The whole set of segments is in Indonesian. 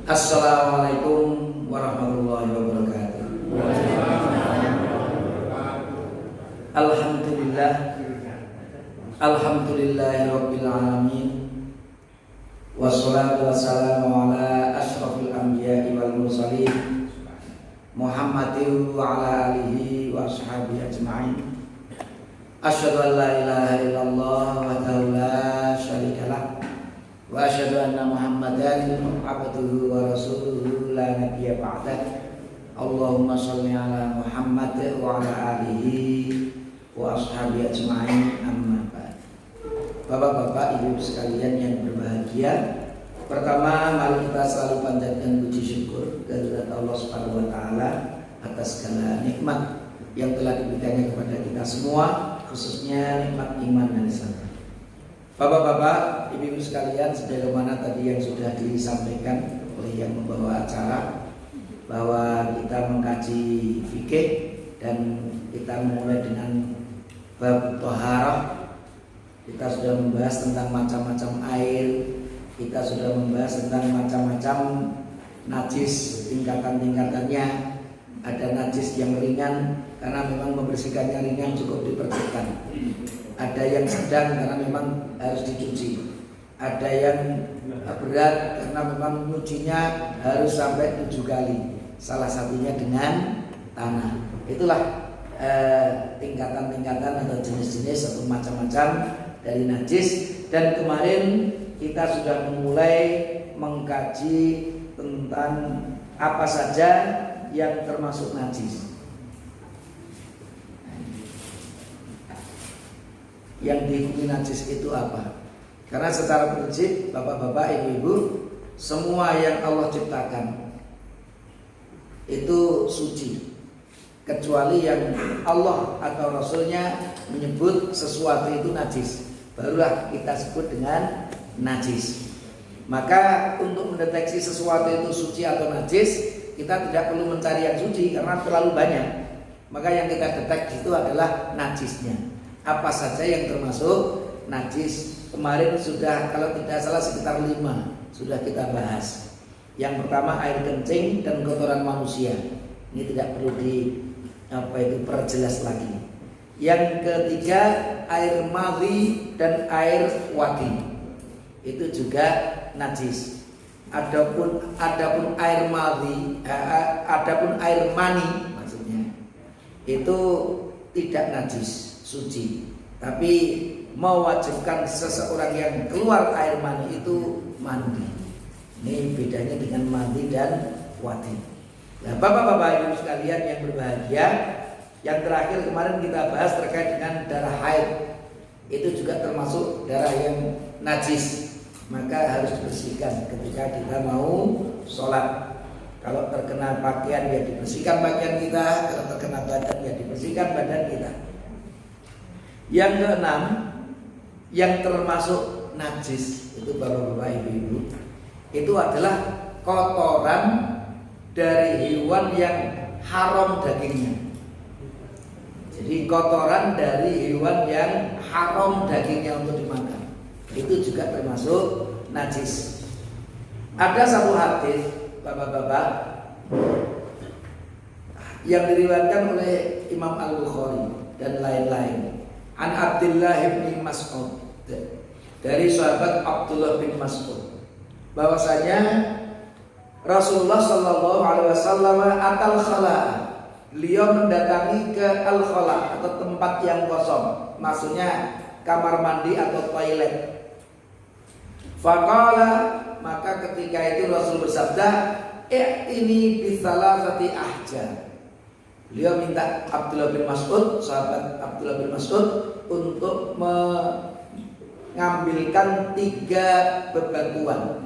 Assalamualaikum warahmatullahi wabarakatuh. Alhamdulillah, alhamdulillahirabbil alamin. Wassalatu wassalamu ala asyrafil anbiya'i wal mursalin Muhammadin wa ala alihi wa ashabihi ajma'in. Asyhadu an la ilaha illallah wahdahu la syarikalah wa asyhadu anna Muhammadan abduhu wa rasuluhu la nabiyya ba'dah. Allahumma shalli ala Muhammad wa ala alihi wa ashabihi ajma'in, amma ba'd. Bapak-bapak, ibu sekalian yang berbahagia, pertama mari kita selalu panjatkan puji syukur kehadirat Allah Subhanahu wa taala atas segala nikmat yang telah diberikannya kepada kita semua, khususnya nikmat iman dan Islam. Bapak-bapak, ibu-ibu sekalian, sebagaimana tadi yang sudah disampaikan oleh yang membawa acara, bahwa kita mengkaji fikih dan kita memulai dengan bab thaharah. Kita sudah membahas tentang macam-macam air, kita sudah membahas tentang macam-macam najis, tingkatan-tingkatannya. Ada najis yang ringan karena memang membersihkannya ringan, cukup dipercikkan. Ada yang sedang karena memang harus dicuci. Ada yang berat karena memang nyucinya harus sampai 7 kali. Salah satunya dengan tanah. Itulah tingkatan-tingkatan atau jenis-jenis atau macam-macam dari najis. Dan kemarin kita sudah memulai mengkaji tentang apa saja yang termasuk najis. Yang dihukumi najis itu apa? Karena secara prinsip, bapak-bapak, ibu-ibu, semua yang Allah ciptakan itu suci, kecuali yang Allah atau Rasulnya menyebut sesuatu itu najis, barulah kita sebut dengan najis. Maka untuk mendeteksi sesuatu itu suci atau najis, kita tidak perlu mencari yang suci karena terlalu banyak. Maka yang kita deteksi itu adalah najisnya. Apa saja yang termasuk najis? Kemarin sudah, kalau tidak salah, sekitar 5 sudah kita bahas. Yang pertama air kencing dan kotoran manusia. Ini tidak perlu perjelas lagi. Yang ketiga air madhi dan air wadi. Itu juga najis. Adapun air madhi, adapun air mani maksudnya, itu tidak najis, suci. Tapi mewajibkan seseorang yang keluar air mani itu mandi. Ini bedanya dengan mandi dan wadi. Nah, bapak-bapak, ibu sekalian yang berbahagia, yang terakhir kemarin kita bahas terkait dengan darah haid. Itu juga termasuk darah yang najis. Maka harus dibersihkan ketika kita mau sholat. Kalau terkena pakaian ya dibersihkan pakaian kita, kalau terkena badan ya dibersihkan badan kita. Yang keenam, yang termasuk najis itu bapak-bapak, ibu-ibu, itu adalah kotoran dari hewan yang haram dagingnya. Jadi kotoran dari hewan yang haram dagingnya untuk dimakan, itu juga termasuk najis. Ada satu hadis bapak-bapak yang diriwayatkan oleh Imam Al-Bukhari dan lain-lain, an Abdullah bin Mas'ud, dari sahabat Abdullah bin Mas'ud, bahwasanya Rasulullah Shallallahu Alaihi Wasallam atal khala, beliau mendatangi ke al khala atau tempat yang kosong, maksudnya kamar mandi atau toilet. Faqala, maka ketika itu Rasul bersabda, "I'tini bi salasati ahjar." Beliau minta Abdullah bin Mas'ud, sahabat Abdullah bin Mas'ud, untuk mengambilkan 3 bebatuan.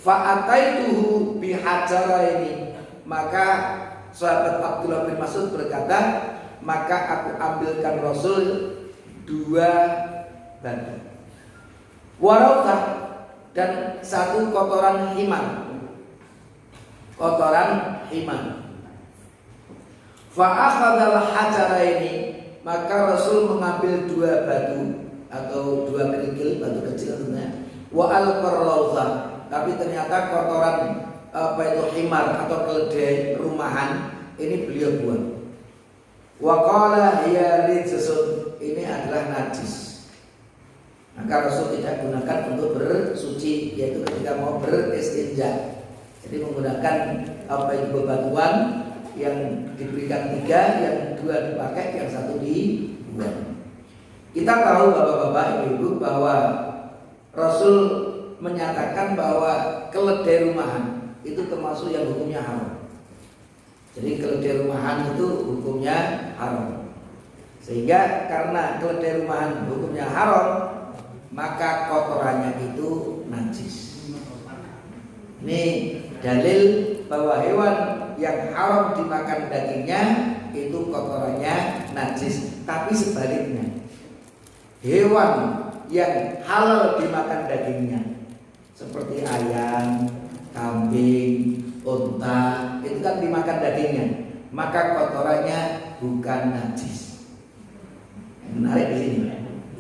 Fa'ataituhu bihajaraini, maka sahabat Abdullah bin Mas'ud berkata, maka aku ambilkan Rasul 2 batu. Warautah, dan 1 kotoran himan. Kotoran himan. Fa'akhadhal hajaraini, maka Rasul mengambil 2 batu atau 2 kerikil, batu kecil tentunya. Wa al-qarlauza, tapi tapi ternyata kotoran himar atau keledai rumahan ini beliau buang. Wa qala hiya rijsun, ini adalah najis. Maka Rasul tidak gunakan untuk bersuci, yaitu ketika mau beristinja. Jadi menggunakan bebatuan yang diberikan 3, yang 2 dipakai, yang 1 dibuang. Kita tahu bapak-bapak, ibu-ibu, bahwa Rasul menyatakan bahwa keledai rumahan itu termasuk yang hukumnya haram. Jadi keledai rumahan itu hukumnya haram. Sehingga karena keledai rumahan hukumnya haram, maka kotorannya itu najis. Ini dalil bahwa hewan yang haram dimakan dagingnya itu kotorannya najis. Tapi sebaliknya, hewan yang halal dimakan dagingnya seperti ayam, kambing, unta, itu kan dimakan dagingnya, maka kotorannya bukan najis. Menarik di sini.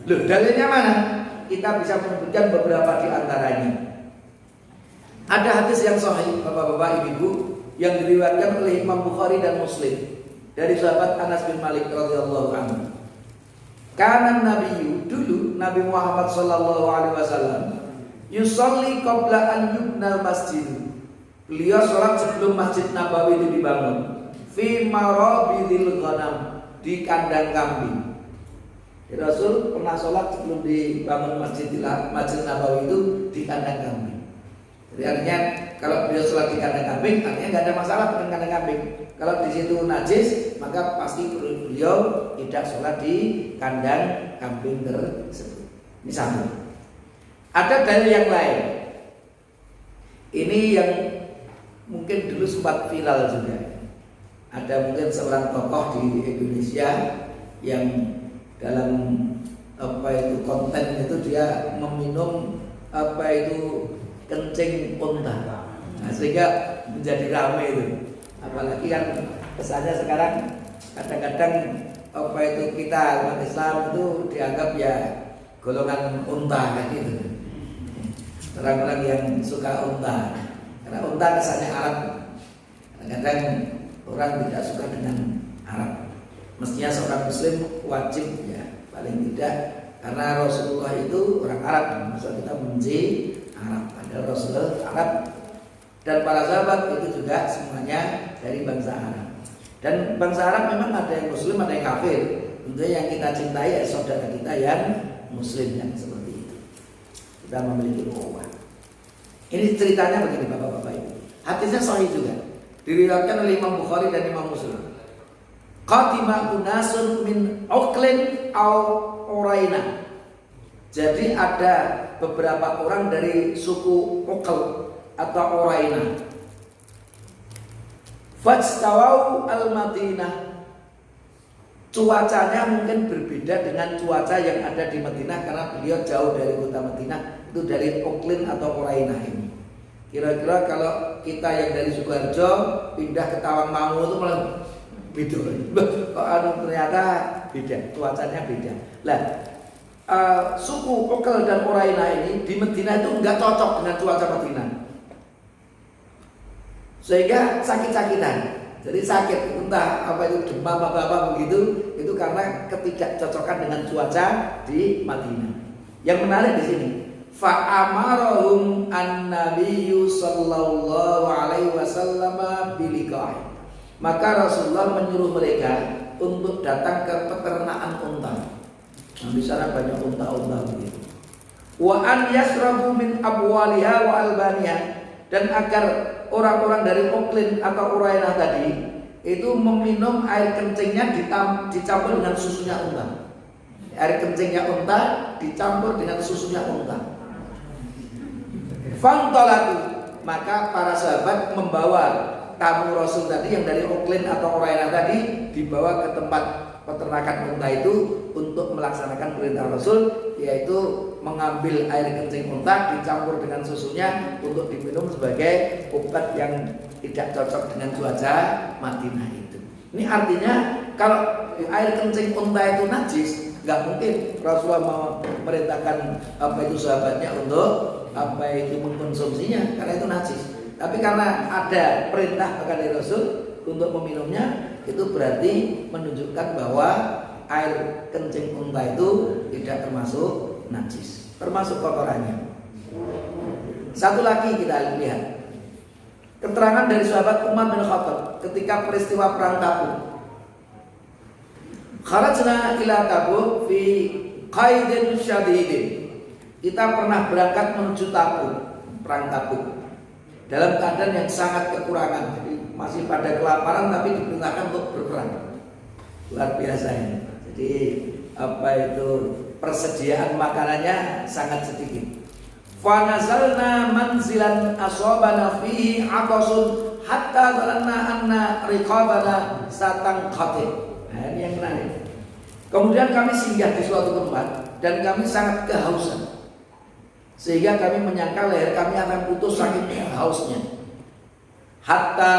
Loh, dalilnya mana? Kita bisa menyebutkan beberapa di antaranya. Ada hadis yang sahih, bapak-bapak, ibu-ibu, yang diriwayatkan oleh Imam Bukhari dan Muslim dari sahabat Anas bin Malik radhiyallahu anhu. Karena Nabi dulu Nabi Muhammad sallallahu alaihi wasallam yusolli qabla an yubnal masjid. Beliau sholat sebelum Masjid Nabawi itu dibangun. Fi marabidil ghanam, di kandang kambing. Rasul pernah sholat sebelum dibangun Masjid Nabawi itu di kandang kambing. Jadi artinya kalau beliau sholat di kandang kambing, artinya nggak ada masalah dengan kandang kambing. Kalau di situ najis, maka pasti beliau tidak sholat di kandang kambing tersebut. Ini satu. Ada dalil yang lain. Ini yang mungkin dulu sempat viral juga. Ada mungkin seorang tokoh di Indonesia yang dalam konten itu dia meminum kencing unta. Nah, sehingga menjadi ramai itu. Apalagi kan kesannya sekarang kadang-kadang kita umat Islam itu dianggap ya golongan unta kan gitu. Orang-orang yang suka unta. Karena unta kesannya Arab. Kadang-kadang orang tidak suka dengan Arab. Mestinya seorang Muslim wajib ya paling tidak, karena Rasulullah itu orang Arab. Masa kita membenci Arab, padahal Rasulullah Arab dan para sahabat itu juga semuanya dari bangsa Arab. Dan bangsa Arab memang ada yang Muslim, ada yang kafir. Tentunya yang kita cintai ya saudara kita yang Muslim, yang seperti itu. Kita memiliki ukhuwah. Ini ceritanya begini bapak-bapak ibu. Hadisnya sahih juga, diriwayatkan oleh Imam Bukhari dan Imam Muslim. Qatima unasun min Uqlin au Uraina. Jadi ada beberapa orang dari suku Uql atau Uraina. Fajtawau al-Madinah. Cuacanya mungkin berbeda dengan cuaca yang ada di Madinah karena beliau jauh dari kota Madinah, itu dari Uqlin atau Uraina ini. Kira-kira kalau kita yang dari Sukoharjo pindah ke Tawangmangu itu malah beda. Kok ternyata beda, cuacanya beda. Lah, suku Uql dan Uraina ini di Madinah itu enggak cocok dengan cuaca Madinah. Sehingga sakit-sakitan. Jadi sakit, entah apa itu demam apa begitu, itu karena ketidakcocokan dengan cuaca di Madinah. Yang menarik di sini, fa'amarahum an-nabiyyu sallallahu alaihi wasallam biliqa'i. Maka Rasulullah menyuruh mereka untuk datang ke peternakan unta. Nah, di sana banyak unta-unta begitu. Wa an yasrabu min abwaliha wa albaniha, dan agar orang-orang dari Uqlin atau Urainah tadi itu meminum air kencingnya dicampur dengan susunya unta. Air kencingnya unta dicampur dengan susunya unta. Fantolaku, maka para sahabat membawa tamu Rasul tadi yang dari Uqlin atau Urainah tadi dibawa ke tempat peternakan unta itu untuk melaksanakan perintah Rasul, yaitu mengambil air kencing unta dicampur dengan susunya untuk diminum sebagai obat yang tidak cocok dengan cuaca Madinah itu. Ini artinya kalau air kencing unta itu najis, nggak mungkin Rasulullah memerintahkan sahabatnya untuk apa itu mengkonsumsinya karena itu najis. Tapi karena ada perintah bahkan dari Rasul untuk meminumnya, itu berarti menunjukkan bahwa air kencing unta itu tidak termasuk najis, termasuk kotorannya. Satu lagi kita lihat keterangan dari sahabat Umar bin Khattab ketika peristiwa perang Tabuk. Kharajna ila Tabuk fi qaidin syadidin. Kita pernah berangkat menuju Tabuk, perang Tabuk, dalam keadaan yang sangat kekurangan. Jadi masih pada kelaparan tapi diperintahkan untuk berperang. Luar biasa ini. Jadi apa itu persediaan makanannya sangat sedikit. Fa nazalna manzilan asabana fihi aqasun hatta dhalanna anna riqabana satanqati. Nah, ini yang menarik. Kemudian kami singgah di suatu tempat dan kami sangat kehausan, sehingga kami menyangka leher kami akan putus saking hausnya. Hatta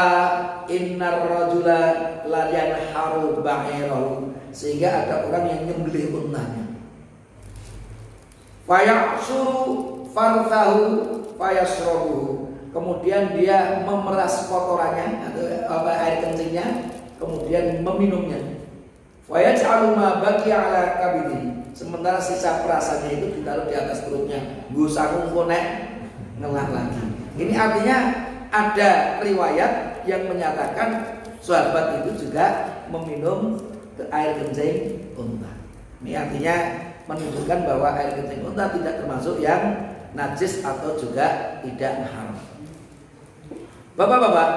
innar rajula la yanharu ba'irahu, sehingga ada orang yang nyembelih untanya. Fayaqsuru farthahu fayasrabuhu, kemudian dia memeras kotorannya atau air kencingnya, kemudian meminumnya. Fayaj'alu ma baqiya ala kabidi, sementara sisa perasannya itu ditaruh di atas perutnya. Gusakung konek ngelah lagi. Ini artinya ada riwayat yang menyatakan sahabat itu juga meminum air kencing unta. Ini artinya menunjukkan bahwa air kencing unta tidak termasuk yang najis atau juga tidak haram. Bapak-bapak,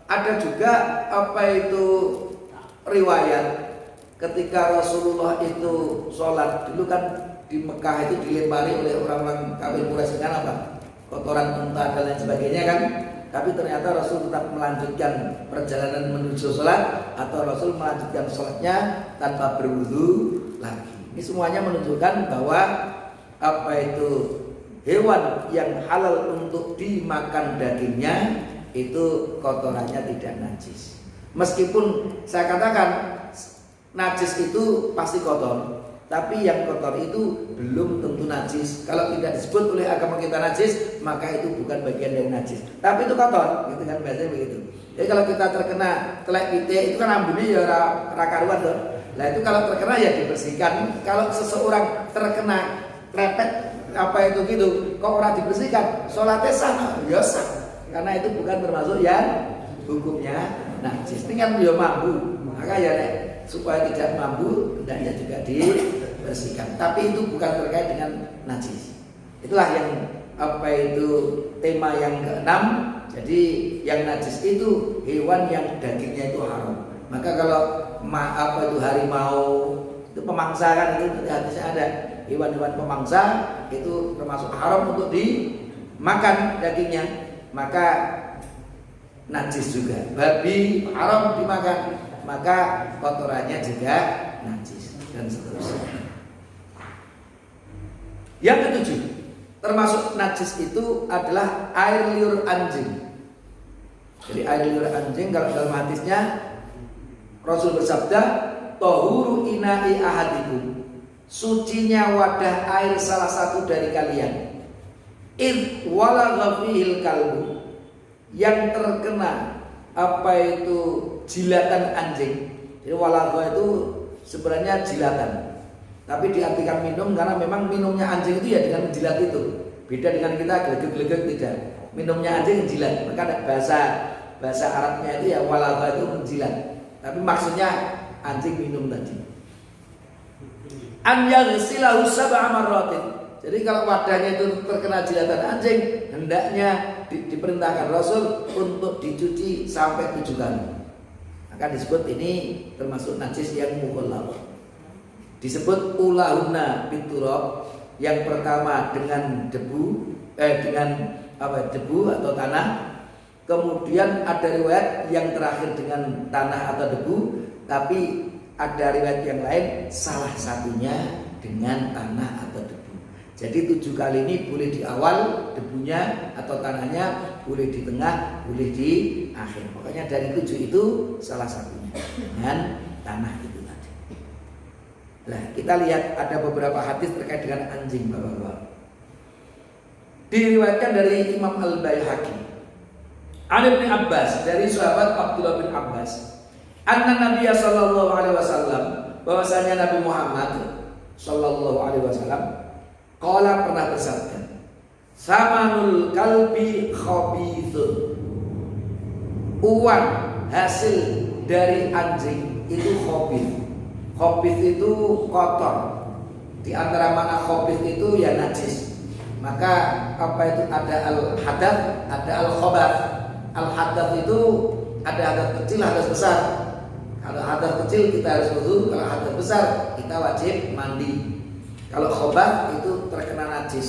ada juga apa itu riwayat ketika Rasulullah itu sholat. Dulu kan di Mekah itu dilempari oleh orang-orang kafir Quraisy dengan apa? Kotoran unta dan lain sebagainya kan. Tapi ternyata Rasul tetap melanjutkan perjalanan menuju sholat, atau Rasul melanjutkan sholatnya tanpa berwudu lagi. Ini semuanya menunjukkan bahwa apa itu hewan yang halal untuk dimakan dagingnya itu kotorannya tidak najis. Meskipun saya katakan najis itu pasti kotor, tapi yang kotor itu belum tentu najis. Kalau tidak disebut oleh agama kita najis, maka itu bukan bagian dari najis. Tapi itu kotor, gitu kan, biasanya begitu. Jadi kalau kita terkena telek pite itu kan ambune ya ora karuan tuh. Nah itu kalau terkena ya dibersihkan. Kalau seseorang terkena lepet apa itu gitu, kok ora dibersihkan, sholatnya sah, ya sah. Karena itu bukan termasuk yang hukumnya najis. Ini kan dia mampu, maka ya supaya tidak mampu hendaknya juga dibersihkan. Tapi itu bukan terkait dengan najis. Itulah yang apa itu tema yang keenam. Jadi yang najis itu hewan yang dagingnya itu haram. Maka kalau apa itu harimau itu pemangsa kan, itu hadisnya ada. Hewan-hewan pemangsa itu termasuk haram untuk dimakan dagingnya, maka najis juga. Babi haram dimakan, maka kotorannya juga najis, dan seterusnya. Yang ketujuh, termasuk najis itu adalah air liur anjing. Jadi air liur anjing, kalau dalam hadisnya Rasul bersabda, "Tahuru ina'i ahadikum." Sucinya wadah air salah satu dari kalian. Id walagha fihil kalbu, yang terkena apa itu jilatan anjing. Jadi walagha itu sebenarnya jilatan, tapi diartikan minum karena memang minumnya anjing itu ya dengan menjilat itu. Beda dengan kita gelegek-gelegek, tidak. Minumnya anjing menjilat. Maka bahasa Arabnya itu ya walagha itu menjilat. Tapi maksudnya anjing minum tadi. An yaghsilahu sab'a marratin. Jadi kalau wadahnya itu terkena jilatan anjing, hendaknya diperintahkan Rasul untuk dicuci sampai 7 kali. Maka disebut ini termasuk najis yang mughallab. Disebut ulahunna biturab, yang pertama dengan debu, debu atau tanah. Kemudian ada riwayat yang terakhir dengan tanah atau debu, tapi ada riwayat yang lain salah satunya dengan tanah atau debu. Jadi 7 kali ini boleh di awal debunya atau tanahnya, boleh di tengah, boleh di akhir. Pokoknya dari 7 itu salah satunya dengan tanah itu tadi. Nah, kita lihat ada beberapa hadis terkait dengan anjing, Bapak-bapak. Diriwayatkan dari Imam Al-Baihaqi. An Ibnu Abbas, dari sahabat Abdullah bin Abbas. Anna Nabiya sallallahu alaihi wasallam, bahwasanya Nabi Muhammad sallallahu alaihi wasallam qala, pernah bersabda, samanul kalbi khabithun. Uang hasil dari anjing itu khabith. Khabith itu kotor. Di antara makna khabith itu ya najis. Maka apa itu, ada al-hadath, ada al-khabath. Al-hadath itu ada hadath kecil, hadath besar. Kalau hadath kecil kita harus wudu, kalau hadath besar kita wajib mandi. Kalau khabath itu terkena najis.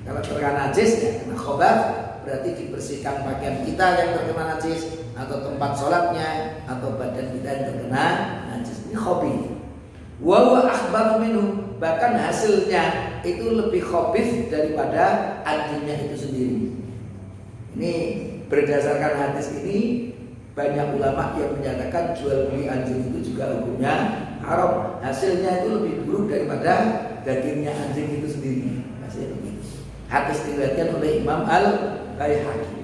Kalau terkena najis ya kena khabath, berarti dibersihkan pakaian kita yang terkena najis, atau tempat sholatnya, atau badan kita yang terkena najis. Ini khabith. Wa huwa akhbathu minhu, bahkan hasilnya itu lebih khabith daripada anjingnya itu sendiri. Ini berdasarkan hadis ini, banyak ulama yang menyatakan jual beli anjing itu juga hukumnya haram. Hasilnya itu lebih buruk daripada dagingnya anjing itu sendiri. Hasilnya begitu. Hadis diriwayatkan oleh Imam Al-Baihaqi.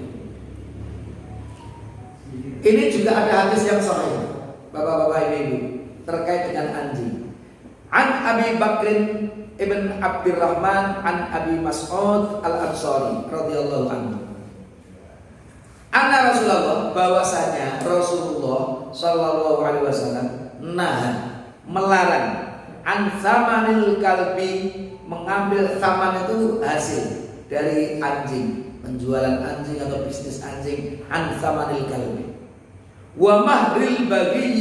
Ini juga ada hadis yang sahih, bapak-bapak ibu, terkait dengan anjing. An Abi Bakrin ibn Abdurrahman an Abi Mas'ud Al-Ansari radhiyallahu anhu. Anna Rasulullah, bahwasanya Rasulullah sallallahu alaihi wasallam melarang an samanil kalbi, mengambil saman itu hasil dari anjing, penjualan anjing atau bisnis anjing, an samanil kalbi. Wa mahril baghi,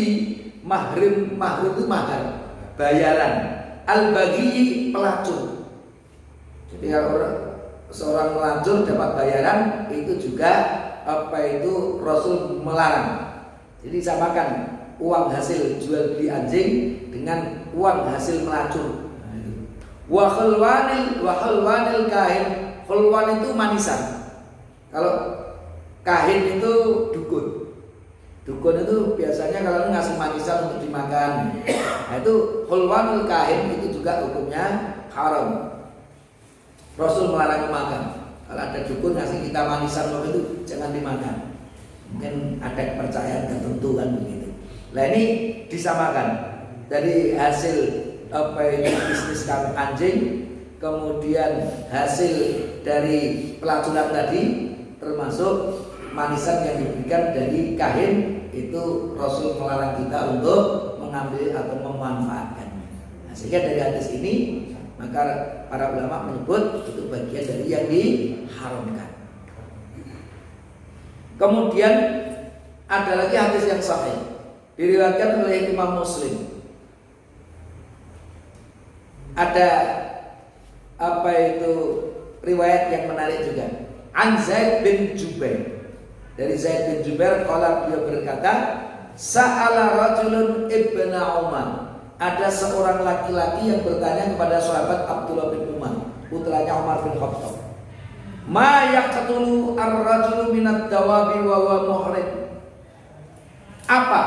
mahrim itu mahar, bayaran. Al baghi pelacur. Jadi kalau seorang melacur dapat bayaran, itu juga apa itu Rasul melarang. Jadi samakan uang hasil jual beli anjing dengan uang hasil melacur. Wa khulwanil kahin, khulwan itu manisan. Kalau kahin itu dukun. Dukun itu biasanya kalau ngasih manisan untuk dimakan. Nah, itu khulwanil kahin, itu juga hukumnya haram. Rasul melarang makan. Kalau ada dukun ngasih kita manisan itu jangan dimakan. Mungkin ada kepercayaan tertentu kan begitu. Nah ini disamakan dari hasil apa itu bisnis anjing, kemudian hasil dari pelacuran tadi, termasuk manisan yang diberikan dari kahin, itu Rasul melarang kita untuk mengambil atau memanfaatkannya. Nah, sehingga dari hadis ini maka para ulama menyebut itu bagian dari yang diharamkan. Kemudian ada lagi hadis yang sahih diriwayatkan oleh Imam Muslim. Ada apa itu riwayat yang menarik juga. An Zaid bin Jubair. Dari Zaid bin Jubair qala, beliau berkata, sa'ala rajulun ibna Umar. Ada seorang laki-laki yang bertanya kepada sahabat Abdullah bin Umar, putranya Umar bin Khattab. Ma yaqtulu ar-rajulu minad dawabi wa huwa muhrim. Apa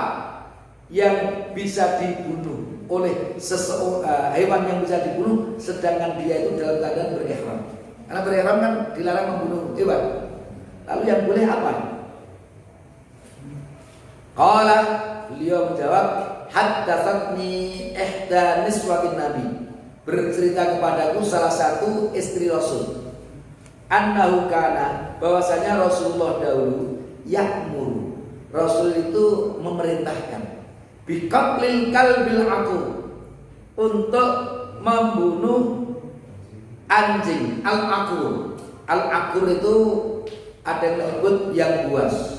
yang bisa dibunuh oleh seseorang, hewan yang bisa dibunuh sedangkan dia itu dalam keadaan berihram. Karena berihram kan dilarang membunuh hewan. Lalu yang boleh apa? Qala, beliau menjawab, haddatsatni ihda niswatin nabi, bercerita kepadaku salah satu istri Rasul, annahu kana, bahwasanya Rasulullah dahulu ya'muru, Rasul itu memerintahkan, biqatlil kalbil aqur, untuk membunuh anjing al-aqur. Al-aqur itu ada yang menyebut yang buas,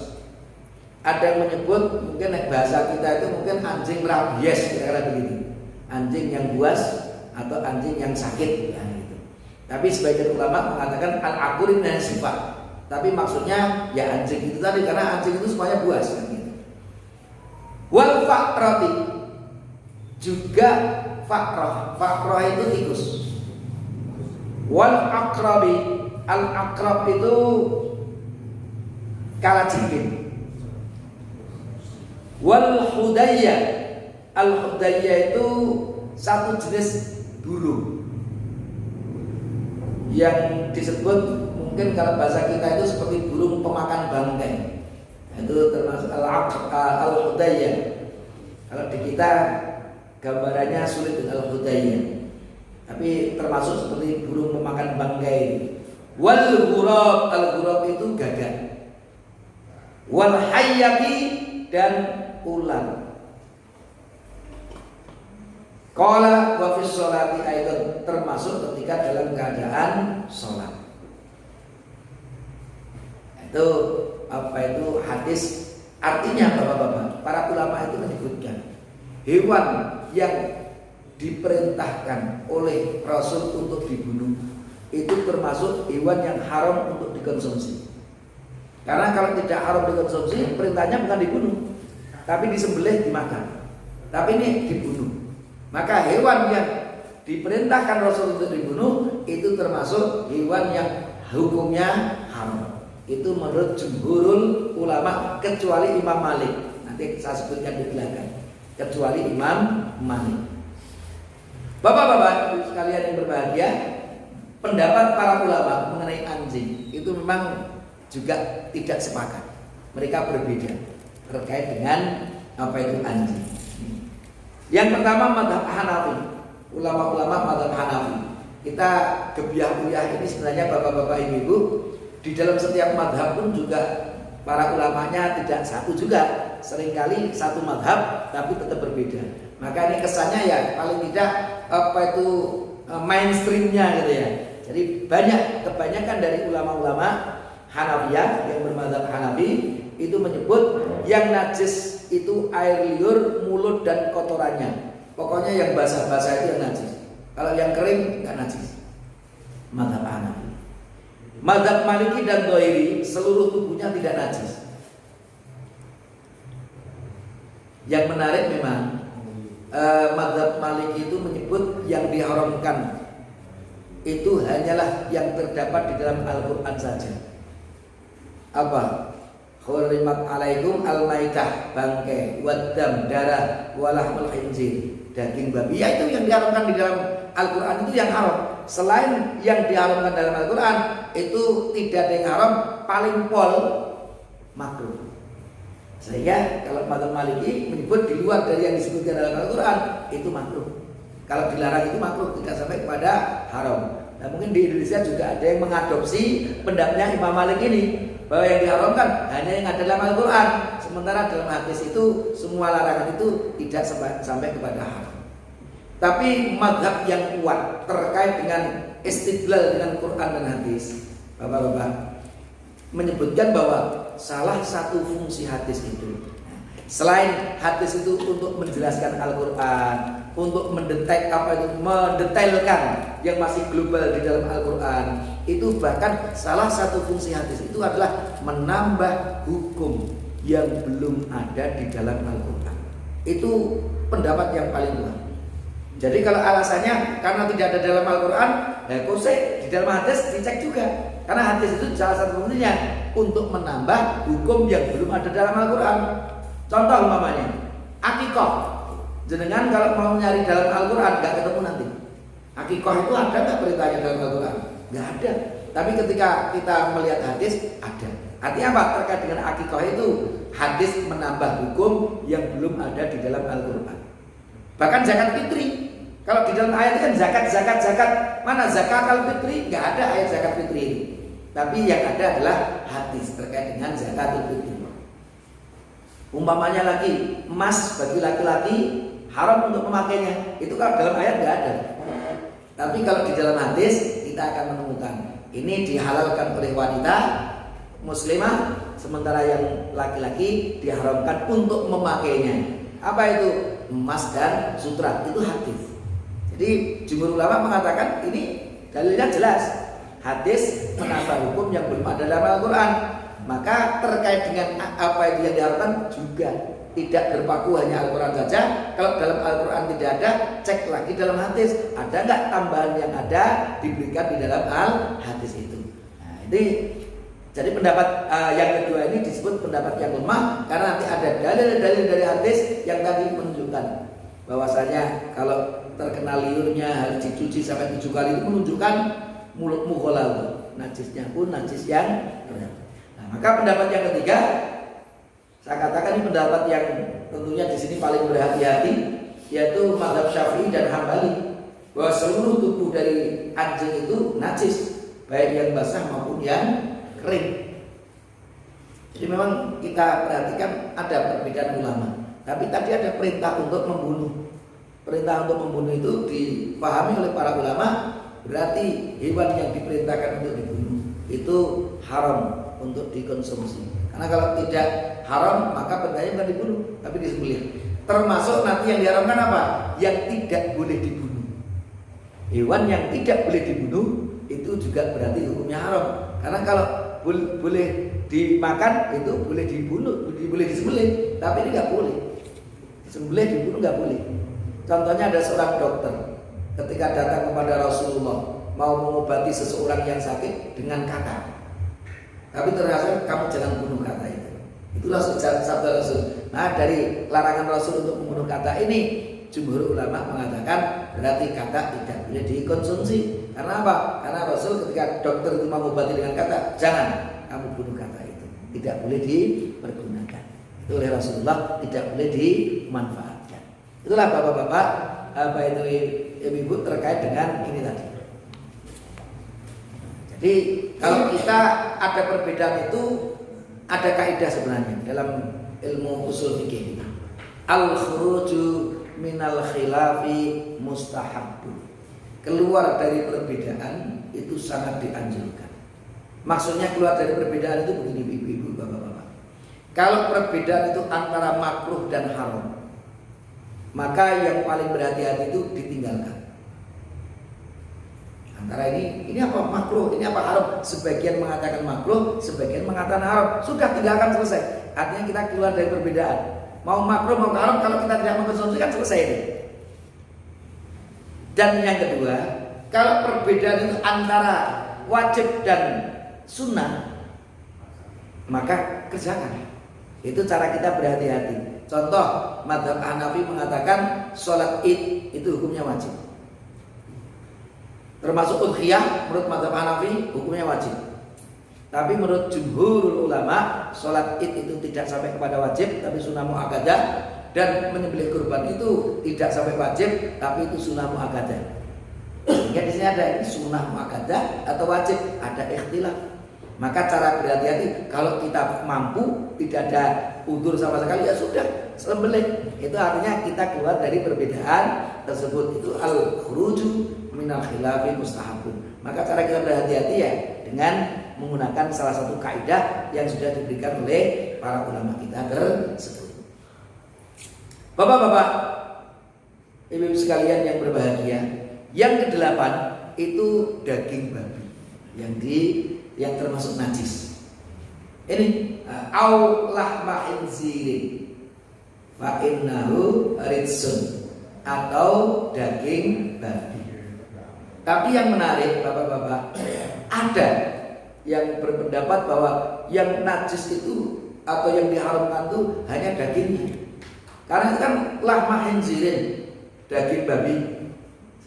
ada yang menyebut mungkin bahasa kita itu mungkin anjing rabies, kira-kira begitu. Anjing yang buas atau anjing yang sakit ya, gitu. Tapi sebagian ulama mengatakan al-aqur ini hanya sifat, tapi maksudnya ya anjing itu tadi, karena anjing itu semuanya buas kan gitu. Wal faqrati, juga faqrah. Faqrah itu tikus. Wal aqrabi, al-aqrab itu kalajengking. Wal hudayya, al hudayya itu satu jenis burung yang disebut mungkin kalau bahasa kita itu seperti burung pemakan bangkai. Itu termasuk al-hudayyah. Kalau di kita gambarannya sulit dengan al-hudayyah, tapi termasuk seperti burung pemakan bangkai. Wal ghurab, al-ghurab itu gagak. Wal hayyati, dan ular. Qala wa fi sholati aidan, termasuk ketika dalam keadaan sholat. Itu hadis. Artinya Bapak-bapak, para ulama itu menyebutkan hewan yang diperintahkan oleh Rasul untuk dibunuh itu termasuk hewan yang haram untuk dikonsumsi. Karena kalau tidak haram dikonsumsi, perintahnya bukan dibunuh, tapi disembelih, dimakan. Tapi ini dibunuh. Maka hewan yang diperintahkan Rasul untuk dibunuh itu termasuk hewan yang hukumnya haram. Itu menurut jumhurul ulama kecuali Imam Malik. Nanti saya sebutkan di belakang. Kecuali Imam Malik. Bapak-bapak sekalian yang berbahagia, pendapat para ulama mengenai anjing itu memang juga tidak sepakat. Mereka berbeda terkait dengan apa itu anjing. Yang pertama mazhab Hanafi, ulama-ulama mazhab Hanafi. Kita gebiah-gebiah ini sebenarnya bapak-bapak ibu-ibu, di dalam setiap mazhab pun juga para ulamanya tidak satu juga. Seringkali satu mazhab tapi tetap berbeda. Maka ini kesannya ya paling tidak mainstreamnya gitu ya. Jadi kebanyakan dari ulama-ulama Hanafiyah yang bermazhab Hanafi itu menyebut yang najis itu air liur, mulut dan kotorannya. Pokoknya yang basah-basah itu yang najis. Kalau yang kering enggak najis. Mazhab Hanafi. Mazhab Maliki dan Doiri seluruh tubuhnya tidak najis. Yang menarik memang mazhab Maliki itu menyebut yang diharamkan itu hanyalah yang terdapat di dalam Al-Quran saja. Apa? Hurimat alaikum al-maitah, bangkai, waddam, darah, walahmul khinzir, daging babi. Ya itu yang diharamkan di dalam Al-Quran itu yang haram. Selain yang diharamkan dalam Al-Quran itu tidak ada yang haram, paling pol makruh. Sehingga kalau mazhab Maliki menyebut di luar dari yang disebutkan dalam Al-Quran itu makruh. Kalau dilarang itu makruh, tidak sampai kepada haram. Nah mungkin di Indonesia juga ada yang mengadopsi pendapatnya Imam Malik ini, bahwa yang diharamkan hanya yang ada dalam Al-Quran, sementara dalam hadis itu semua larangan itu tidak sampai kepada haram. Tapi mazhab yang kuat terkait dengan istidlal dengan Quran dan hadis, bapak-bapak, menyebutkan bahwa salah satu fungsi hadis itu, selain hadis itu untuk menjelaskan Al-Quran, untuk mendetailkan yang masih global di dalam Al-Quran, itu bahkan salah satu fungsi hadis itu adalah menambah hukum yang belum ada di dalam Al-Quran. Itu pendapat yang paling kuat. Jadi kalau alasannya karena tidak ada dalam Al-Quran, di dalam hadis dicek juga. Karena hadis itu salah satu fungsinya untuk menambah hukum yang belum ada dalam Al-Quran. Contoh umpamanya akikah. Jenengan kalau mau nyari dalam Al-Quran nggak ketemu nanti. Akikah itu ada nggak perintahnya dalam Al-Quran? Nggak ada. Tapi ketika kita melihat hadis ada. Artinya apa? Terkait dengan akikah itu hadis menambah hukum yang belum ada di dalam Al-Quran. Bahkan zakat fitri. Kalau di dalam ayat kan zakat. Mana zakat al-fitri? Nggak ada ayat zakat fitri ini. Tapi yang ada adalah hadis terkait dengan zakat fitri. Umpamanya lagi emas bagi laki-laki haram untuk memakainya. Itu kalau dalam ayat nggak ada. Tapi kalau di dalam hadis kita akan menemukan ini dihalalkan oleh wanita muslimah, sementara yang laki-laki diharamkan untuk memakainya. Apa itu? Emas dan sutra. Itu hadis. Jadi jumhur ulama mengatakan ini dalilnya jelas. Hadis menambah hukum yang belum ada dalam Al-Quran. Maka terkait dengan apa itu yang diharapkan juga tidak berpaku hanya Al-Quran saja. Kalau dalam Al-Quran tidak ada, cek lagi dalam hadis. Ada nggak tambahan yang ada diberikan di dalam hadis itu. Nah, ini jadi pendapat yang kedua ini disebut pendapat yang lemah karena nanti ada dalil-dalil dari hadis yang tadi menunjukkan bahwasanya kalau terkena liurnya harus dicuci sampai 7 kali itu menunjukkan mulutmu ghalal. Najisnya pun najis yang berat. Nah, maka pendapat yang ketiga, saya katakan ini pendapat yang tentunya di sini paling berhati-hati, yaitu mazhab Syafi'i dan Hambali, bahwa seluruh tubuh dari anjing itu najis, baik yang basah maupun yang kering. Jadi memang kita perhatikan ada perbedaan ulama. Tapi tadi ada perintah untuk membunuh. Perintah untuk membunuh itu dipahami oleh para ulama, berarti hewan yang diperintahkan untuk dibunuh itu haram untuk dikonsumsi. Karena kalau tidak haram maka perintahnya bukan dibunuh, tapi disembelih. Termasuk nanti yang diharamkan apa? Yang tidak boleh dibunuh. Hewan yang tidak boleh dibunuh itu juga berarti hukumnya haram. Karena kalau boleh dimakan itu boleh dibunuh, boleh disembelih, tapi ini nggak boleh. Disembelih, dibunuh nggak boleh. Contohnya ada seorang dokter ketika datang kepada Rasulullah mau mengobati seseorang yang sakit dengan kata, tapi ternyata kamu jangan bunuh kata itu. Itulah sabda Rasul. Nah, dari larangan Rasul untuk membunuh kata ini, jumhur ulama mengatakan berarti kata tidak boleh dikonsumsi. Karena apa? Karena Rasul ketika dokter itu mengobati dengan kata, jangan kamu bunuh kata itu, tidak boleh dipergunakan. Itu oleh Rasulullah tidak boleh dimanfaatkan. Itulah bapak-bapak, apa itu ibu-ibu terkait dengan ini tadi. Jadi kalau kita ada perbedaan itu, ada kaidah sebenarnya dalam ilmu usul fikih ini. Al-khuruju minal khilafi mustahabun. Keluar dari perbedaan itu sangat dianjurkan. Maksudnya keluar dari perbedaan itu begini ibu-ibu, bapak-bapak. Kalau perbedaan itu antara makruh dan haram, maka yang paling berhati-hati itu ditinggalkan. Antara ini apa makruh, ini apa haram. Sebagian mengatakan makruh, sebagian mengatakan haram. Sudah, tinggalkan, selesai. Artinya kita keluar dari perbedaan. Mau makruh mau haram, kalau kita tidak mengkonsumsi kan selesai ini. Dan yang kedua, kalau perbedaan itu antara wajib dan sunnah, maka kerjakan. Itu cara kita berhati-hati. Contoh, mazhab Hanafi mengatakan sholat id itu hukumnya wajib. Termasuk udhiyah menurut mazhab Hanafi hukumnya wajib. Tapi menurut jumhur ulama, sholat id itu tidak sampai kepada wajib, tapi sunnah muakkadah. Dan menyembelih kurban itu tidak sampai wajib, tapi itu sunnah muakkadah. Sehingga di sini ada sunnah muakkadah atau wajib, ada ikhtilaf. Maka cara berhati-hati, kalau kita mampu, tidak ada udzur sama sekali, ya sudah, sembelih. Itu artinya kita keluar dari perbedaan tersebut. Itu al-khuruju minal khilafi mustahabun. Maka cara kita berhati-hati ya dengan menggunakan salah satu kaidah yang sudah diberikan oleh para ulama kita tersebut. Bapak-bapak, ibu-ibu sekalian yang berbahagia, yang kedelapan itu daging babi yang termasuk najis. Ini au lahma khinzirin fa innahu ritsun, atau daging babi. Tapi yang menarik bapak-bapak, ada yang berpendapat bahwa yang najis itu atau yang diharamkan itu hanya dagingnya. Karena itu kan lahma khinzirin, daging babi.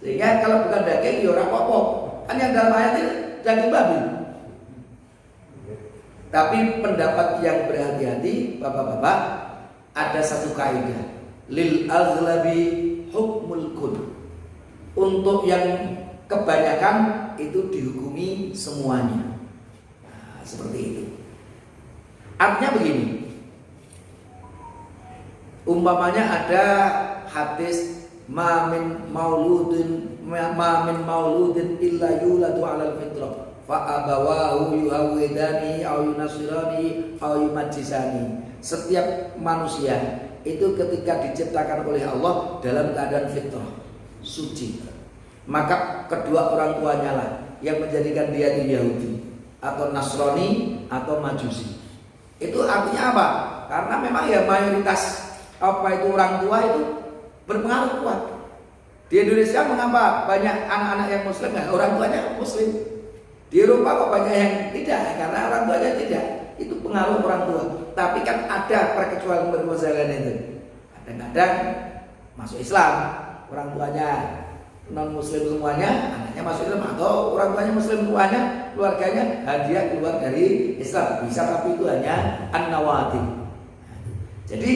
Sehingga kalau bukan daging ya ora apa-apa. Kan yang dalam ayat ini daging babi. Tapi pendapat yang berhati-hati bapak-bapak, ada satu kaidah. Lil aghlabi hukmul kull. Untuk yang kebanyakan itu dihukumi semuanya. Nah, seperti itu. Artinya begini. Umpamanya ada hadis ma min mauludin illa yuladu 'alal fitrah fa abawahu yuhawidani aw yunasirani aw yumajjisani. Setiap manusia itu ketika diciptakan oleh Allah dalam keadaan fitrah, suci, maka kedua orang tuanya lah yang menjadikan dia itu Yahudi atau Nasrani atau Majusi. Itu artinya apa? Karena memang ya mayoritas itu orang tua itu berpengaruh kuat. Di Indonesia mengapa banyak anak-anak yang muslim ya? Orang tuanya muslim. Di Eropa kok banyak yang tidak, karena orang tuanya tidak. Itu pengaruh orang tua. Tapi kan ada perkecualian itu. Kadang-kadang masuk Islam, orang tuanya non muslim semuanya, anaknya masuk Islam atau orang tuanya muslim semuanya, keluarganya hadiah keluar dari Islam bisa, tapi itu hanya an-nawati. Jadi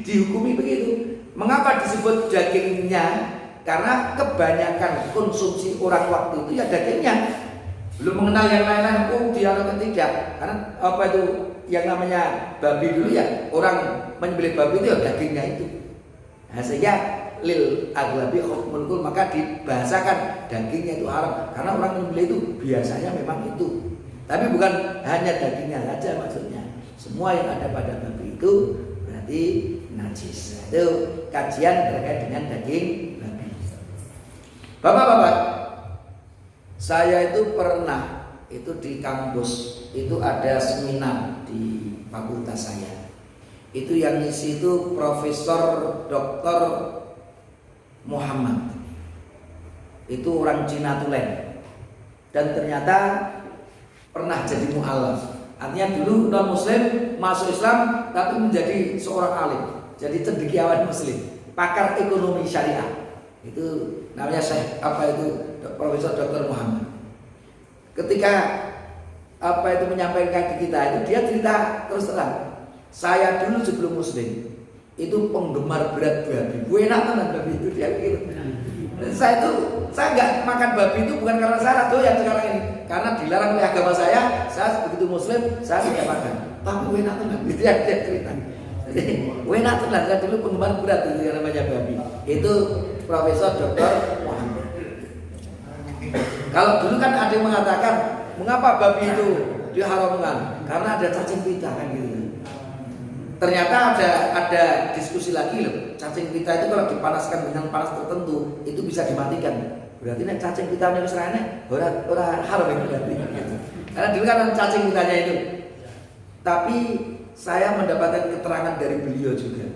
dihukumi begitu. Mengapa disebut dagingnya? Karena kebanyakan konsumsi orang waktu itu ya dagingnya. Belum mengenal yang lain-lain, dia ketiga. Karena apa itu yang namanya babi dulu ya, orang menyembelih babi itu ya dagingnya itu. Nah, sehingga lil aglabi hukmul kul, maka dibahasakan dagingnya itu haram karena orang menyembelih itu biasanya memang itu. Tapi bukan hanya dagingnya saja maksudnya. Semua yang ada pada babi itu berarti najis. Itu kajian terkait dengan daging babi. Bapak-bapak, saya itu pernah itu di kampus itu ada seminar di fakultas saya. Itu yang ngisi itu Profesor Dr. Muhammad. Itu orang Cina Tulen. Dan ternyata pernah jadi mu'alaf. Artinya dulu non muslim masuk Islam tapi menjadi seorang alim. Jadi cendekiawan muslim, pakar ekonomi syariah. Itu namanya Syekh Profesor Dr. Muhammad. Ketika itu menyampaikan ke kita itu, dia cerita terus terang. Saya dulu sebelum muslim itu penggemar berat babi. Gue enak tenan babi itu, dia gitu. Saya nggak makan babi itu bukan karena saya doyan sekarang ini, karena dilarang oleh agama saya begitu muslim saya tidak makan. Tapi gue enak tenan, itu yang dia cerita. Jadi gue enak tenan, saya dulu penggemar berat itu yang namanya babi. Itu Profesor Dr. Muhammad. Kalau dulu kan ada yang mengatakan, mengapa babi itu diharamkan? Karena ada cacing pita kan gitu. Ternyata ada diskusi lagi loh. Cacing pita itu kalau dipanaskan dengan panas tertentu itu bisa dimatikan. Berarti nek cacing pita ini serane ora haram itu berarti. Karena dulu kan cacing pitanya itu. Tapi saya mendapatkan keterangan dari beliau juga.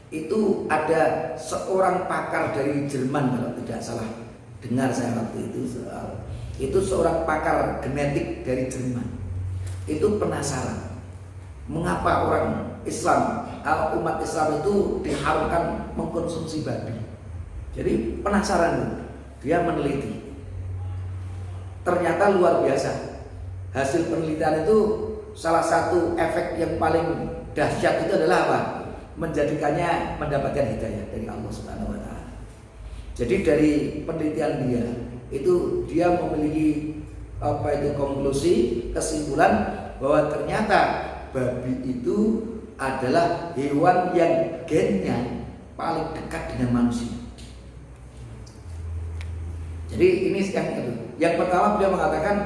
Itu ada seorang pakar dari Jerman kalau tidak salah dengar saya waktu itu seorang pakar genetik dari Jerman. Itu penasaran mengapa orang Islam, umat Islam itu diharamkan mengkonsumsi babi. Jadi penasaran, dia meneliti. Ternyata luar biasa. Hasil penelitian itu salah satu efek yang paling dahsyat itu adalah apa? Menjadikannya mendapatkan hidayah dari Allah Subhanahu wa taala. Jadi dari penelitian dia memiliki konklusi, kesimpulan bahwa ternyata babi itu adalah hewan yang gennya paling dekat dengan manusia. Jadi ini yang kedua. Yang pertama beliau mengatakan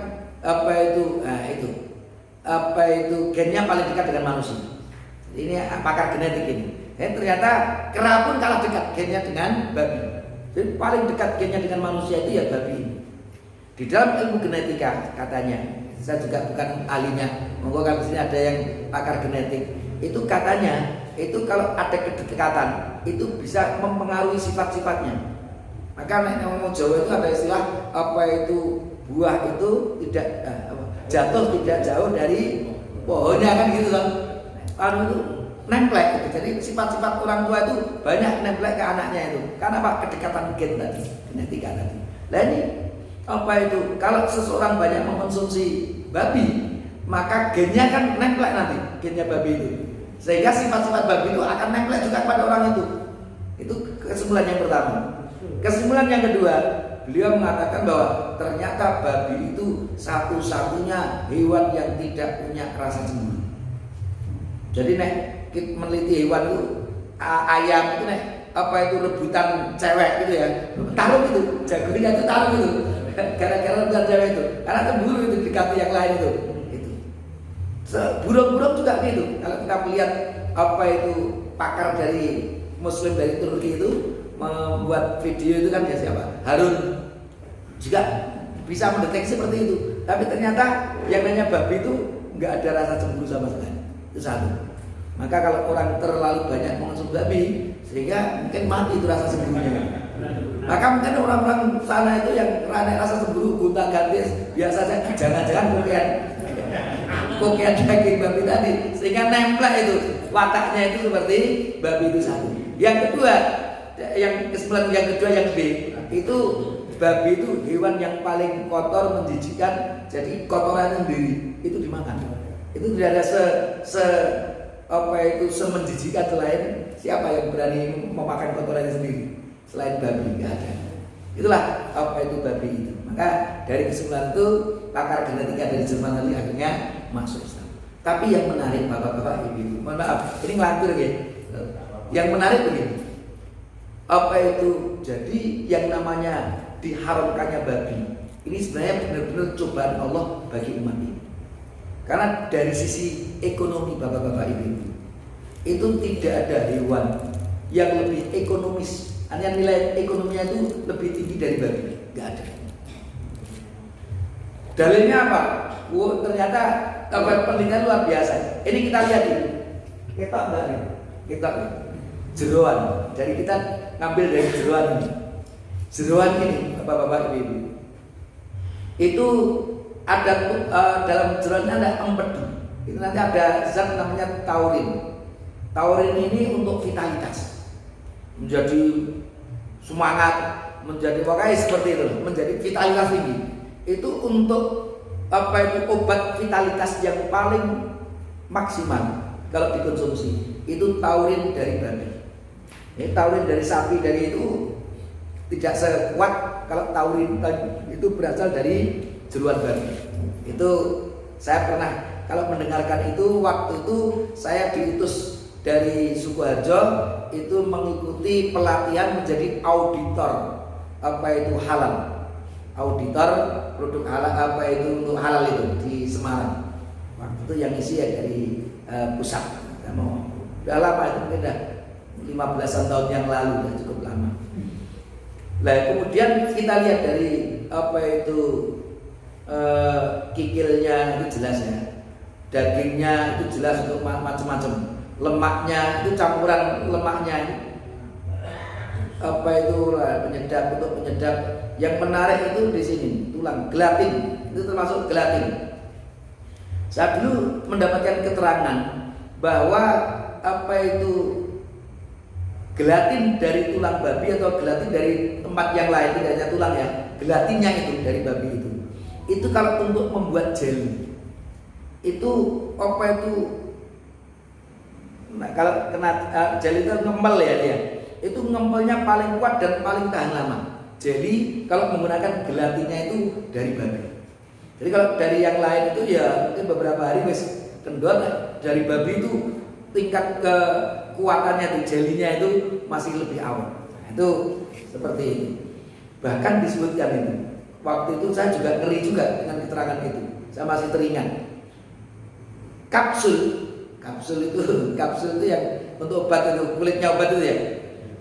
gennya paling dekat dengan manusia. Ini pakar genetik ini. Ternyata kera pun kalah dekat gennya dengan babi. Jadi paling dekat gennya dengan manusia itu ya babi ini. Di dalam ilmu genetika katanya, saya juga bukan ahlinya, monggo kan di sini ada yang pakar genetik. Itu katanya, itu kalau ada kedekatan, itu bisa mempengaruhi sifat-sifatnya. Maka nek ngomong Jawa itu ada istilah buah itu tidak jatuh tidak jauh dari pohonnya kan gitu kan. Itu nemplek gitu. Jadi sifat-sifat orang tua itu banyak nemplek ke anaknya itu. Karena apa? Kedekatan gen tadi, genetika tadi. Nah ini kalau seseorang banyak mengkonsumsi babi, maka gennya kan nemplek nanti, gennya babi itu. Sehingga sifat-sifat babi itu akan nemplek juga pada orang itu. Itu kesimpulan yang pertama. Kesimpulan yang kedua, beliau mengatakan bahwa ternyata babi itu satu-satunya hewan yang tidak punya rasa cemburu. Jadi kita meneliti hewan itu, ayam itu rebutan cewek gitu ya, taruh gitu, jagonya itu taruh gitu. Gara-gara rebutan cewek itu, karena cemburu itu dikati yang lain itu. Burung-burung juga gitu. Kalau kita melihat pakar dari Muslim dari Turki itu membuat video itu kan ya siapa? Harun juga bisa mendeteksi seperti itu. Tapi ternyata yang namanya babi itu nggak ada rasa cemburu sama sekali. Itu satu. Maka kalau orang terlalu banyak mengonsumsi babi, sehingga mungkin mati itu rasa cemburunya. Maka mungkin orang-orang sana itu yang rasa cemburu gonta-ganti biasanya jangan-jangan kokian daging babi tadi, sehingga nempel itu wataknya itu seperti babi itu satu. Yang kedua, kesimpulan yang kedua yang B, itu babi itu hewan yang paling kotor, menjijikkan, jadi kotorannya sendiri itu dimakan. Itu tidak ada semenjijikkan selain siapa yang berani memakan kotorannya sendiri selain babi, nggak ada. Itulah itu babi itu. Maka dari kesimpulan itu pakar genetika dari Jerman tadi akhirnya masuk Islam. Tapi yang menarik bapak-bapak ibu, mohon maaf ini ngelantur ya. Yang menarik begini, jadi yang namanya diharamkannya babi ini sebenarnya benar-benar cobaan Allah bagi umat ini. Karena dari sisi ekonomi bapak-bapak ibu, itu tidak ada hewan yang lebih ekonomis, hanya nilai ekonominya itu lebih tinggi dari babi, nggak ada. Dalilnya apa? Ternyata penelitian luar biasa. Ini kita lihat ini, ketok enggak nih? Ketok nih. Jeroan. Jadi kita ngambil dari jeroan ini. Jeroan ini, bapak-bapak ibu, itu ada dalam jeroannya ada empedu. Itu nanti ada zat namanya taurin. Taurin ini untuk vitalitas, menjadi semangat, menjadi pokoknya seperti itu, menjadi vitalitas tinggi. Itu untuk obat vitalitas yang paling maksimal kalau dikonsumsi. Itu taurin dari babi. Ini taurin dari sapi dari itu tidak sekuat kalau taurin itu berasal dari jeruan babi. Itu saya pernah kalau mendengarkan itu, waktu itu saya diutus dari Sukoharjo itu mengikuti pelatihan menjadi auditor halal. Auditor produk halal untuk halal itu di Semarang. Waktu itu yang isi ya dari pusat. Udah lama itu, mungkin udah 15-an tahun yang lalu, udah cukup lama. Nah kemudian kita lihat dari kikilnya itu jelas ya, dagingnya itu jelas untuk macam-macam, lemaknya itu campuran lemaknya penyedap untuk penyedap. Yang menarik itu di sini tulang gelatin, itu termasuk gelatin. Saya dulu mendapatkan keterangan bahwa gelatin dari tulang babi atau gelatin dari tempat yang lain, tidak hanya tulang ya, gelatinnya itu dari babi itu kalau untuk membuat jelly itu nah, kalau kena jelly itu ngempel ya dia, itu ngempelnya paling kuat dan paling tahan lama. Jadi kalau menggunakan gelatinnya itu dari babi. Jadi kalau dari yang lain itu ya mungkin beberapa hari wis kendor. Dari babi itu tingkat kekuatannya di jelinya itu masih lebih awal. Nah, itu seperti ini. Bahkan disebutkan itu. Waktu itu saya juga ngeri juga dengan keterangan itu. Saya masih teringat. Kapsul itu yang untuk obat itu, kulitnya obat itu ya.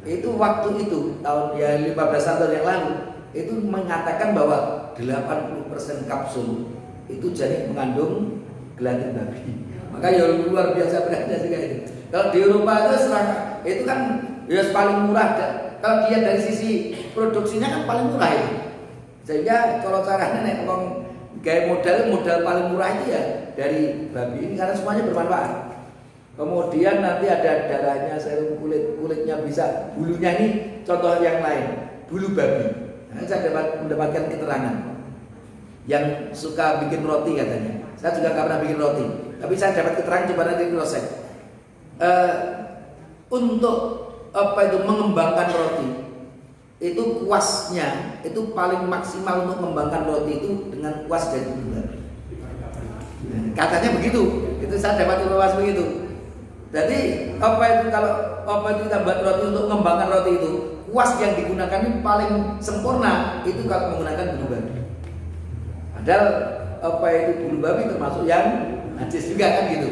Itu waktu itu tahun ya 15 tahun yang lalu itu mengatakan bahwa 80% kapsul itu jadi mengandung gelatin babi. Maka ya luar biasa beratnya juga itu. Kalau di Eropa itu kan ya paling murah. Kalau dia dari sisi produksinya kan paling murah itu. Sehingga kalau caranya nek ngomong gaya modal paling murah itu ya dari babi ini karena semuanya bermanfaat. Kemudian nanti ada darahnya, serum kulitnya bisa, bulunya ini contoh yang lain, bulu babi. Nah, saya mendapatkan keterangan. Yang suka bikin roti katanya. Saya juga nggak pernah bikin roti, tapi saya dapat keterangan coba nanti proses. Untuk mengembangkan roti itu kuasnya itu paling maksimal untuk mengembangkan roti itu dengan kuas dari bulu babi. Katanya begitu. Itu saya dapat informasi begitu. Jadi kalau kita buat roti untuk mengembangkan roti itu, kuas yang digunakan ini paling sempurna itu kalau menggunakan bulu babi. Padahal bulu babi termasuk yang najis juga kan gitu.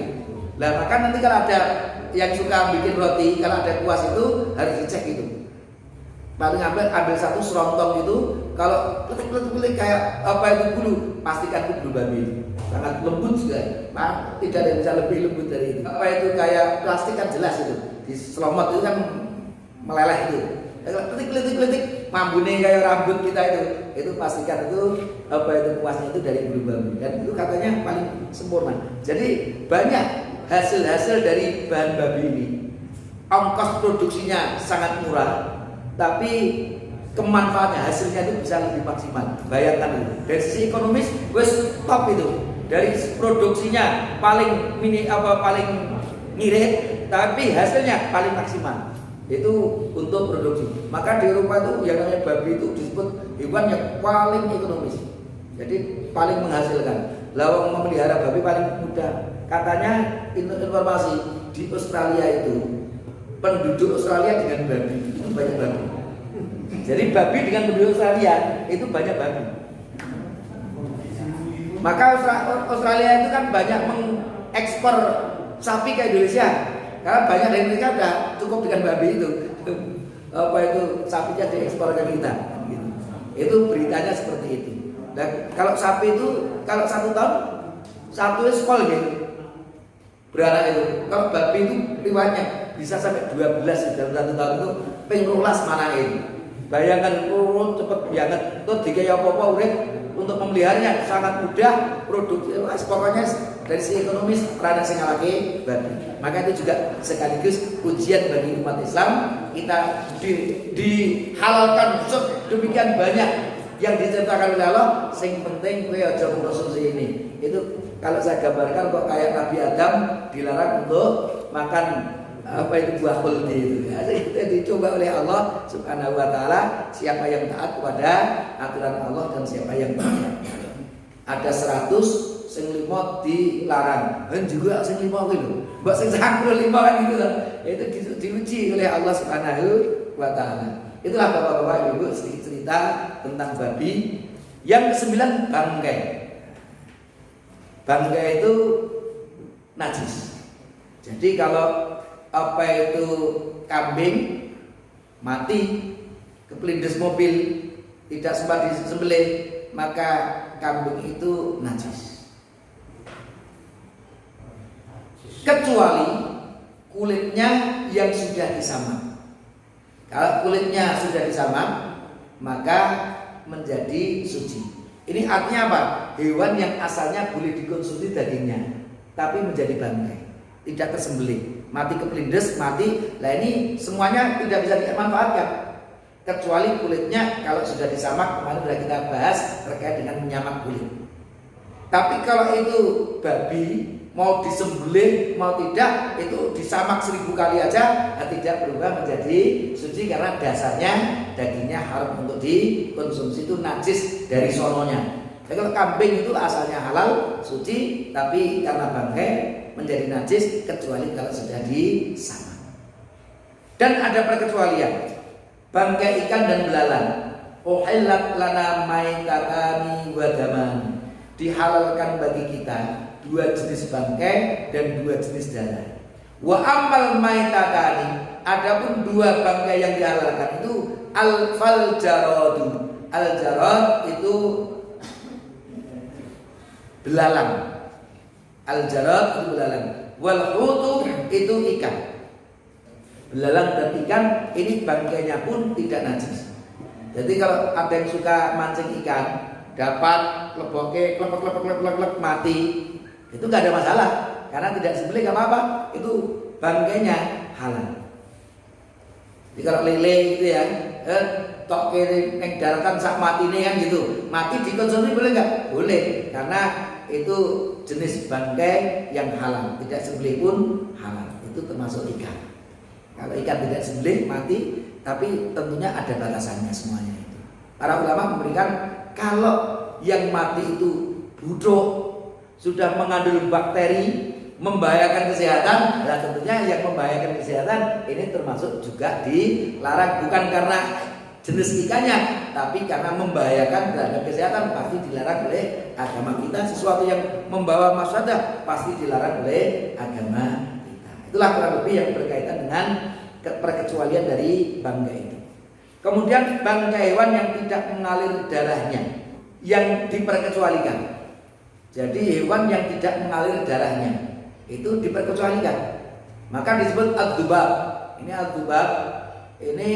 Nah maka nanti kalau ada yang suka bikin roti, kalau ada kuas itu harus dicek gitu. Paling ambil satu serontong itu, kalau petik kayak bulu, pastikan itu bulu babi itu. Sangat lembut juga, nah, tidak ada yang bisa lebih lembut dari itu. Kayak plastik kan jelas itu, di selomot itu kan meleleh itu. Kletik, mambune kayak rambut kita itu pastikan itu kuasnya itu dari bulu babi dan itu katanya paling sempurna. Jadi banyak hasil-hasil dari bahan babi ini. Ongkos produksinya sangat murah, tapi kemanfaatnya, hasilnya itu bisa lebih maksimal. Bayangkan itu. Dari sisi ekonomis wes top itu. Dari produksinya paling paling ngirit, tapi hasilnya paling maksimal. Itu untuk produksi. Maka di Eropa itu yang namanya babi itu disebut hewan yang paling ekonomis. Jadi paling menghasilkan. Lawang memelihara babi paling mudah. Katanya informasi di Australia itu penduduk Australia dengan babi itu banyak babi. Jadi babi dengan penduduk Australia itu banyak babi. Maka Australia itu kan banyak mengekspor sapi ke Indonesia. Karena banyak dari mereka udah cukup dengan babi itu. Apa itu sapinya diekspor ke kita. Gitu. Itu beritanya seperti itu. Dan kalau sapi itu kalau 1 tahun satu ekspor gitu. Beranak itu. Kalau babi itu riwayatnya bisa sampai 12 dalam 1 tahun itu pengulas mana ini. Bayangkan cepet banget. Terus dikaya apa-apa urip untuk memeliharanya sangat mudah, produksi pokoknya dari sisi ekonomis rada sing ngalake babi. Maka itu juga sekaligus ujian bagi umat Islam. Kita dihalalkan demikian banyak yang diciptakan oleh Allah. Sing penting kowe aja mengkonsumsi ini. Itu kalau saya gambarkan kok kayak Nabi Adam dilarang untuk makan buah khuldi itu. Itu dicoba oleh Allah Subhanahu wa taala, siapa yang taat kepada aturan Allah dan siapa yang tidak. Ada 100 sing 5 dilarang. Dan juga sing 5 kuwi lho. Mbok sing 95 kan gitu loh. Itu diuji oleh Allah Subhanahu wa taala. Itulah Bapak-bapak Ibu sedikit cerita tentang babi. Yang ke-9 bangkai. Bangkai itu najis. Jadi kalau itu kambing mati kepelindes mobil tidak sempat disembelih, maka kambing itu najis. Kecuali kulitnya yang sudah disamak. Kalau kulitnya sudah disamak, maka menjadi suci. Ini artinya apa? Hewan yang asalnya boleh dikonsumsi dagingnya, tapi menjadi bangkai, tidak tersembelih. Mati kepelindes, mati. Nah ini semuanya tidak bisa dimanfaatkan kecuali kulitnya kalau sudah disamak. Kemarin sudah kita bahas terkait dengan menyamak kulit. Tapi kalau itu babi mau disembelih mau tidak, itu disamak 1000 kali aja tidak berubah menjadi suci karena dasarnya dagingnya haram untuk dikonsumsi, itu najis dari sononya. Jadi kalau kambing itu asalnya halal suci, tapi karena bangkai menjadi najis kecuali kalau sudah disamak. Dan ada perkecualian. Bangkai ikan dan belalang. Uhillat lana maitatani wa damani. Dihalalkan bagi kita 2 jenis bangkai dan 2 jenis darah. Wa amal maitatani. Adapun 2 bangkai yang dihalalkan itu al-faljaradu. Al-jarad itu belalang. Al-jarad itu belalang. Wal hutu itu ikan. Belalang dan ikan ini bangkainya pun tidak najis. Jadi kalau ada yang suka mancing ikan, dapat leboke klep mati, itu nggak ada masalah karena tidak sembelih nggak apa-apa, itu bangkainya halal. Jadi kalau lele gitu ya, tok kiri neng daratan sak mati nih kan gitu, mati dikonsumsi boleh nggak? Boleh, karena itu jenis bangkai yang halal, tidak sembelih pun halal. Itu termasuk ikan. Kalau ikan tidak sembelih mati, tapi tentunya ada batasannya semuanya itu. Para ulama memberikan kalau yang mati itu busuk, sudah mengandung bakteri, membahayakan kesehatan, nah tentunya yang membahayakan kesehatan ini termasuk juga dilarang, bukan karena jenis ikannya, tapi karena membahayakan terhadap kesehatan pasti dilarang oleh agama kita. Sesuatu yang membawa mafsadah pasti dilarang oleh agama kita. Itulah kurang lebih yang berkaitan dengan perkecualian dari bangkai itu. Kemudian bangkai hewan yang tidak mengalir darahnya yang diperkecualikan. Jadi hewan yang tidak mengalir darahnya itu diperkecualikan. Maka disebut ad-dubab. Ini ad-dubab. Ini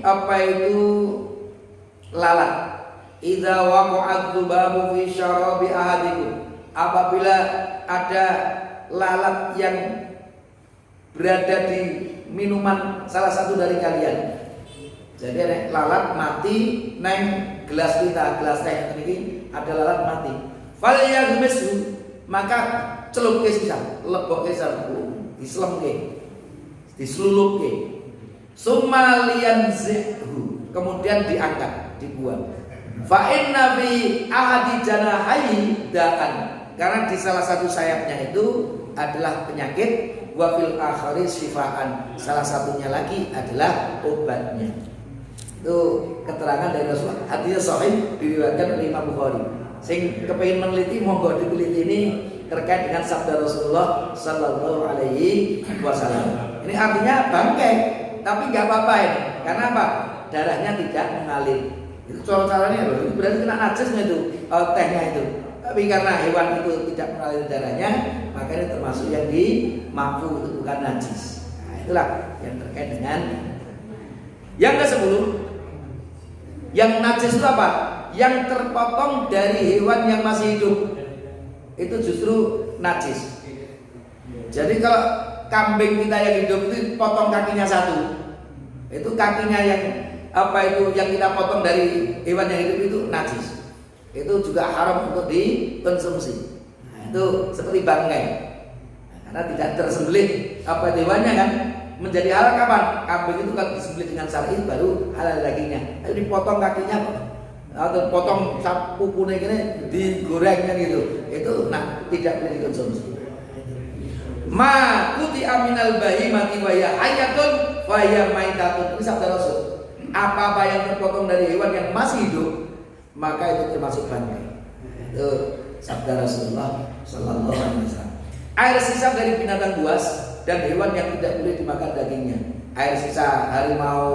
itu lalat. Idza waqa'a ad-dubabu fi syarabi ahadikum. Apabila ada lalat yang berada di minuman salah satu dari kalian, Jadi ada lalat mati neng gelas kita, gelas teh ini ada lalat mati. Fal yaghmisu, maka celup ke sisa, lebok ke sisa, diselem ke, diselulup ke. Summa liyanzihu, kemudian diangkat, dibuang. Fa inna bi ahadi janahi da'an, karena di salah satu sayapnya itu adalah penyakit, wa fil akhari shifaan, salah satunya lagi adalah obatnya. Itu keterangan dari Rasulullah, hadis sahih diriwayatkan oleh Imam Bukhari. Sing kepengin meneliti monggo diteliti ini terkait dengan sabda Rasulullah sallallahu alaihi wasallam. Ini artinya bangkai, tapi nggak apa-apa ini. Karena apa? Darahnya tidak mengalir. Itu cara-caranya loh. Itu berarti kena najisnya itu, tehnya itu. Tapi karena hewan itu tidak mengalir darahnya, maka ini termasuk yang dimampu, itu bukan najis. Nah, itulah yang terkait dengan yang ke-10. Yang najis itu apa? Yang terpotong dari hewan yang masih hidup, itu justru najis. Jadi kalau kambing kita yang hidup itu potong kakinya satu, itu kakinya yang yang kita potong dari hewan yang hidup itu najis. Itu juga haram untuk dikonsumsi. Nah, itu seperti bangkai. Nah, karena tidak tersembelih hewannya kan, menjadi halal kapan? Kambing itu kan disembelih dengan syar'i baru halal dagingnya. Tapi dipotong kakinya atau potong pupunya gini digorengnya gitu, itu tidak boleh dikonsumsi. Ma kuti aminal bahimati wa ya hayatun wa ya maitatun. Ini sabda Rasul. Apa-apa yang terpotong dari hewan yang masih hidup, maka itu termasuk bangkai. Itu sabda Rasulullah sallallahu alaihi wasallam. Air sisa dari binatang buas dan hewan yang tidak boleh dimakan dagingnya. Air sisa harimau.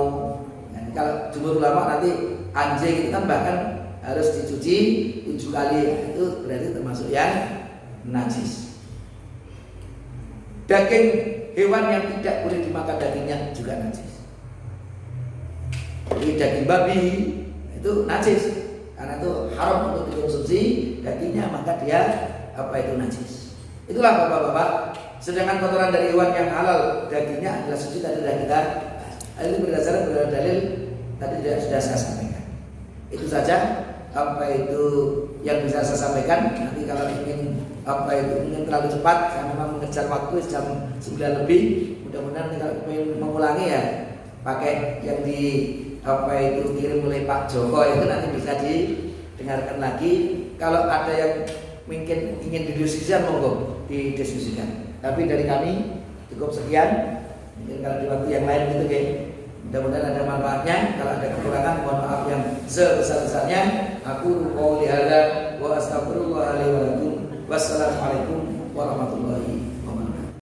Nah, kalau jumhur ulama nanti anjing itu kan bahkan harus dicuci 7 kali. Itu berarti termasuk yang najis. Daging hewan yang tidak boleh dimakan dagingnya juga najis. Jadi daging babi itu najis, karena itu haram untuk dikonsumsi dagingnya, maka dia itu najis. Itulah bapak-bapak. Sedangkan kotoran dari hewan yang halal dagingnya adalah suci, tadi sudah kita. Hal ini berdasarkan beberapa dalil tadi sudah saya sampaikan. Itu saja itu yang bisa saya sampaikan. Nanti kalau ingin ingin terlalu cepat, saya memang mengejar waktu jam 9 lebih. Mudah-mudahan kalau ingin mengulangi ya pakai yang kirim oleh Pak Joko itu nanti bisa didengarkan lagi. Kalau ada yang mungkin ingin didiskusikan, monggo didiskusikan. Tapi dari kami cukup sekian. Mungkin kalau di waktu yang lain gitu ya. Mudah-mudahan ada manfaatnya. Kalau ada kekurangan, mohon maaf yang sebesar-besarnya. Aku qouli hadza wa astaghfirullah li wa lakum. Wassalamualaikum warahmatullahi wabarakatuh.